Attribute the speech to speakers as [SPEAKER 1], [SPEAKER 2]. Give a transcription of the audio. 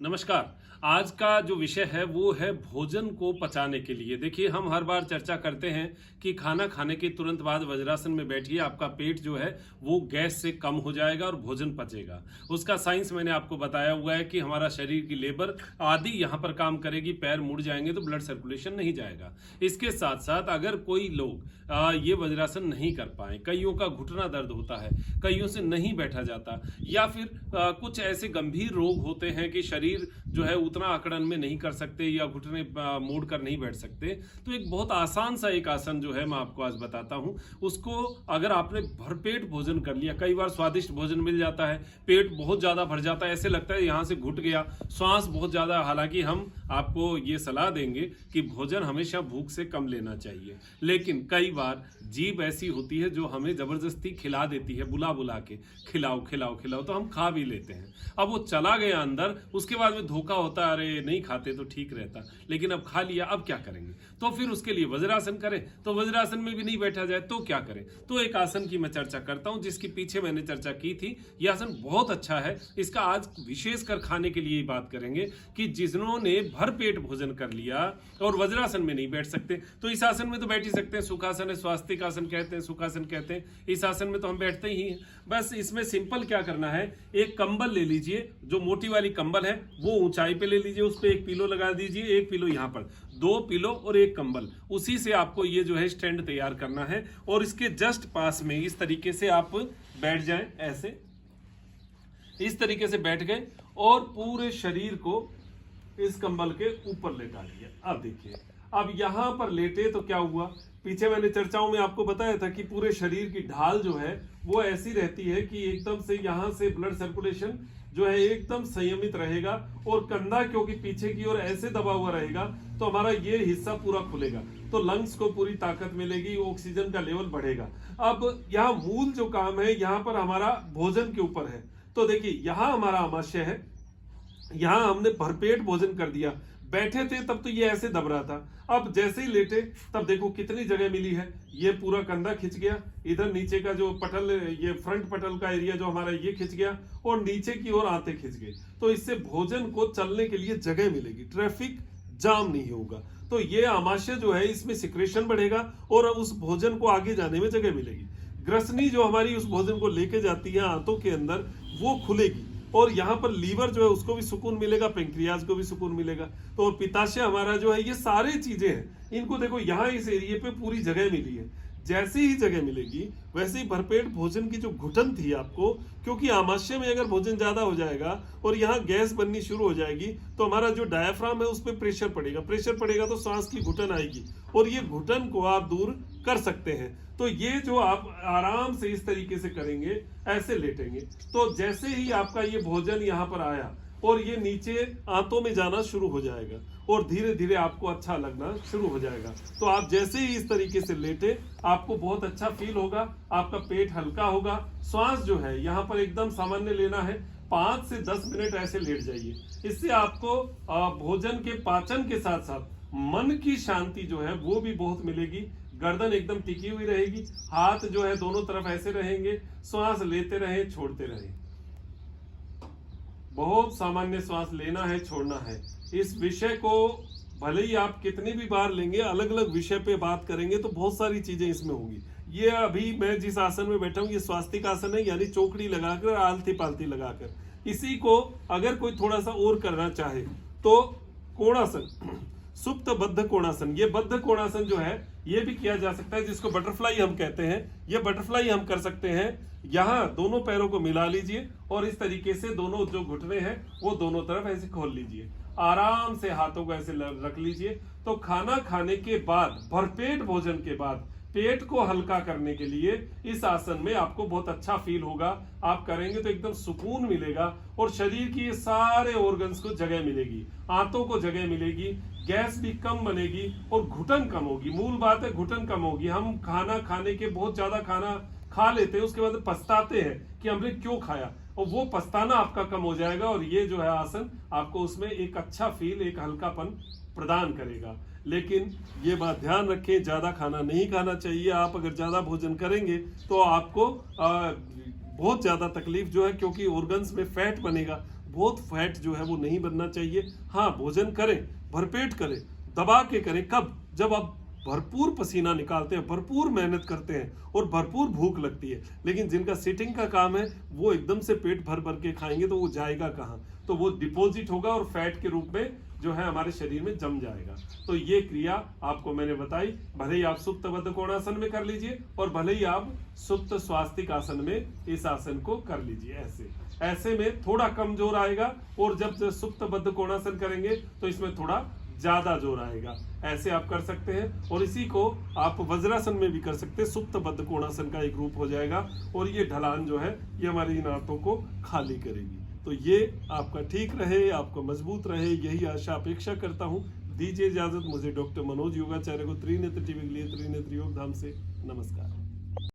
[SPEAKER 1] नमस्कार। आज का जो विषय है वो है भोजन को पचाने के लिए। देखिए, हम हर बार चर्चा करते हैं कि खाना खाने के तुरंत बाद वज्रासन में बैठिए, आपका पेट जो है वो गैस से कम हो जाएगा और भोजन पचेगा। उसका साइंस मैंने आपको बताया हुआ है कि हमारा शरीर की लेबर आदि यहाँ पर काम करेगी, पैर मुड़ जाएंगे तो ब्लड सर्कुलेशन नहीं जाएगा। इसके साथ साथ अगर कोई लोग ये वज्रासन नहीं कर पाए, कईयों का घुटना दर्द होता है, कईयों से नहीं बैठा जाता, या फिर कुछ ऐसे गंभीर रोग होते हैं कि शरीर जो है उतना आकड़न में नहीं कर सकते या घुटने मोड़ कर नहीं बैठ सकते, तो एक बहुत आसान सा एक आसन जो है मैं आपको आज बताता हूं। उसको अगर आपने भरपेट भोजन कर लिया, कई बार स्वादिष्ट भोजन मिल जाता है, पेट बहुत ज्यादा भर जाता है, ऐसे लगता है यहां से घुट गया, श्वास बहुत ज्यादा। हालांकि हम आपको ये सलाह देंगे कि भोजन हमेशा भूख से कम लेना चाहिए, लेकिन कई बार जीभ ऐसी होती है जो हमें जबरदस्ती खिला देती है, बुला बुला के खिलाओ खिलाओ खिलाओ, तो हम खा भी लेते हैं। अब वो चला गया अंदर, उसके बाद में धोखा होता है, अरे नहीं खाते तो ठीक रहता, लेकिन अब खा लिया, अब क्या करेंगे? तो फिर उसके लिए वज्रासन करें, तो वज्रासन में भी नहीं बैठा जाए तो क्या करें? तो एक आसन की मैं चर्चा करता हूं जिसकी पीछे मैंने चर्चा की थी। यह आसन बहुत अच्छा है, इसका आज विशेषकर खाने के लिए बात करेंगे कि जिन्होंने भरपेट भोजन कर लिया और वज्रासन में नहीं बैठ सकते, तो इस आसन में तो बैठ ही सकते हैं। सुखासन है, स्वास्तिक आसन कहते हैं, सुखासन कहते हैं, इस आसन में तो हम बैठते ही हैं। बस इसमें सिंपल क्या करना है, एक कंबल ले लीजिए, जो मोटी वाली कंबल है वो ऊंचाई पे ले लीजिए, उस पर एक पिलो लगा दीजिए, एक पिलो यहाँ पर, दो पिलो और एक कंबल, उसी से आपको ये जो है स्टैंड तैयार करना है। और इसके जस्ट पास में इस तरीके से आप बैठ जाएं, ऐसे इस तरीके से बैठ गए और पूरे शरीर को इस कंबल के ऊपर लेटा लिया। अब देखिए, अब यहां पर लेटे तो क्या हुआ, पीछे मैंने चर्चाओं में आपको बताया था कि पूरे शरीर की ढाल जो है वो ऐसी रहती है कि एकदम से यहां से ब्लड सर्कुलेशन जो है एकदम संयमित रहेगा, और कंधा क्योंकि पीछे की ओर ऐसे दबा हुआ रहेगा तो हमारा ये हिस्सा पूरा खुलेगा, तो लंग्स को पूरी ताकत मिलेगी, ऑक्सीजन का लेवल बढ़ेगा। अब यहाँ मूल जो काम है यहाँ पर हमारा भोजन के ऊपर है। तो देखिए, यहाँ हमारा आमाशय है, यहां हमने भरपेट भोजन कर दिया, बैठे थे तब तो ये ऐसे दब रहा था, अब जैसे ही लेटे तब देखो कितनी जगह मिली है, ये पूरा कंधा खिंच गया, इधर नीचे का जो पटल, ये फ्रंट पटल का एरिया जो हमारा ये खिंच गया, और नीचे की ओर आते खिंच गए। तो इससे भोजन को चलने के लिए जगह मिलेगी, ट्रैफिक जाम नहीं होगा, तो ये आमाशय जो है इसमें सिक्रेशन बढ़ेगा और उस भोजन को आगे जाने में जगह मिलेगी। ग्रसनी जो हमारी उस भोजन को लेके जाती है आंतों के अंदर, वो खुलेगी, और यहाँ पर लीवर जो है उसको भी सुकून मिलेगा, पेंक्रियाज को भी सुकून मिलेगा। तो और पित्ताशय हमारा जो है, ये सारी चीजें हैं, इनको देखो यहाँ इस एरिया पे पूरी जगह मिली है। जैसे ही जगह मिलेगी वैसे ही भरपेट भोजन की जो घुटन थी आपको, क्योंकि आमाशय में अगर भोजन ज्यादा हो जाएगा और यहाँ गैस बननी शुरू हो जाएगी तो हमारा जो डायाफ्राम है उस पर प्रेशर पड़ेगा, प्रेशर पड़ेगा तो सांस की घुटन आएगी, और ये घुटन को आप दूर कर सकते हैं। तो ये जो आप आराम से इस तरीके से करेंगे, ऐसे लेटेंगे, तो जैसे ही आपका ये भोजन यहाँ पर आया और ये नीचे आंतों में जाना शुरू हो जाएगा और धीरे धीरे आपको अच्छा लगना शुरू हो जाएगा। तो आप जैसे ही इस तरीके से लेटे, आपको बहुत अच्छा फील होगा, आपका पेट हल्का होगा, श्वास जो है यहाँ पर एकदम सामान्य लेना है, 5 से 10 मिनट ऐसे लेट जाइए। इससे आपको भोजन के पाचन के साथ साथ मन की शांति जो है वो भी बहुत मिलेगी, गर्दन एकदम टिकी हुई रहेगी, हाथ जो है दोनों तरफ ऐसे रहेंगे, श्वास लेते रहे छोड़ते रहे, बहुत सामान्य श्वास लेना है छोड़ना है। इस विषय को भले ही आप कितनी भी बार लेंगे, अलग अलग विषय पे बात करेंगे तो बहुत सारी चीजें इसमें होंगी। ये अभी मैं जिस आसन में बैठा हूँ ये स्वास्तिक आसन है, यानी चौकड़ी लगाकर आलती पालती लगाकर। इसी को अगर कोई थोड़ा सा और करना चाहे तो कोणासन, सुप्त बद्ध कोणासन, ये बद्ध कोणासन जो है ये भी किया जा सकता है, जिसको बटरफ्लाई हम कहते हैं। ये बटरफ्लाई हम कर सकते हैं, यहाँ दोनों पैरों को मिला लीजिए और इस तरीके से दोनों जो घुटने हैं वो दोनों तरफ ऐसे खोल लीजिए, आराम से हाथों को ऐसे रख लीजिए। तो खाना खाने के बाद, भरपेट भोजन के बाद, पेट को हल्का करने के लिए इस आसन में आपको बहुत अच्छा फील होगा। आप करेंगे तो एकदम सुकून मिलेगा और शरीर की ये सारे ऑर्गन्स को जगह मिलेगी, आंतों को जगह मिलेगी, गैस भी कम बनेगी और घुटन कम होगी। मूल बात है, घुटन कम होगी। हम खाना खाने के बहुत ज्यादा खाना खा लेते हैं, उसके बाद पछताते हैं कि हमने क्यों खाया, और वो पछताना आपका कम हो जाएगा, और ये जो है आसन आपको उसमें एक अच्छा फील, एक हल्कापन प्रदान करेगा। लेकिन ये बात ध्यान रखें, ज्यादा खाना नहीं खाना चाहिए। आप अगर ज्यादा भोजन करेंगे तो आपको बहुत ज्यादा तकलीफ जो है, क्योंकि ऑर्गन्स में फैट बनेगा, बहुत फैट जो है वो नहीं बनना चाहिए। हाँ, भोजन करें, भरपेट करें, दबा के करें। कब? जब आप भरपूर पसीना निकालते हैं, भरपूर मेहनत करते हैं और भरपूर भूख लगती है। लेकिन जिनका सिटिंग का काम है वो एकदम से पेट भर भर के खाएंगे तो वो जाएगा कहाँ? तो वो डिपॉजिट होगा और फैट के रूप में जो है हमारे शरीर में जम जाएगा। तो ये क्रिया आपको मैंने बताई, भले ही आप सुप्त बद्ध कोणासन में कर लीजिए और भले ही आप सुप्त स्वास्तिक आसन में इस आसन को कर लीजिए। ऐसे में थोड़ा कम जोर आएगा और जब सुप्त बद्ध कोणासन करेंगे तो इसमें थोड़ा ज्यादा जोर आएगा। ऐसे आप कर सकते हैं और इसी को आप वज्रासन में भी कर सकते हैं। सुप्त बद्ध कोणासन का एक रूप हो जाएगा और ये ढलान जो है ये हमारी इन आंतों को खाली करेगी। तो ये आपका ठीक रहे, आपका मजबूत रहे, यही आशा अपेक्षा करता हूँ। दीजिए इजाजत। मुझे डॉक्टर मनोज योगाचार्य को त्रिनेत्र टीवी के लिए त्रिनेत्र योग धाम से नमस्कार।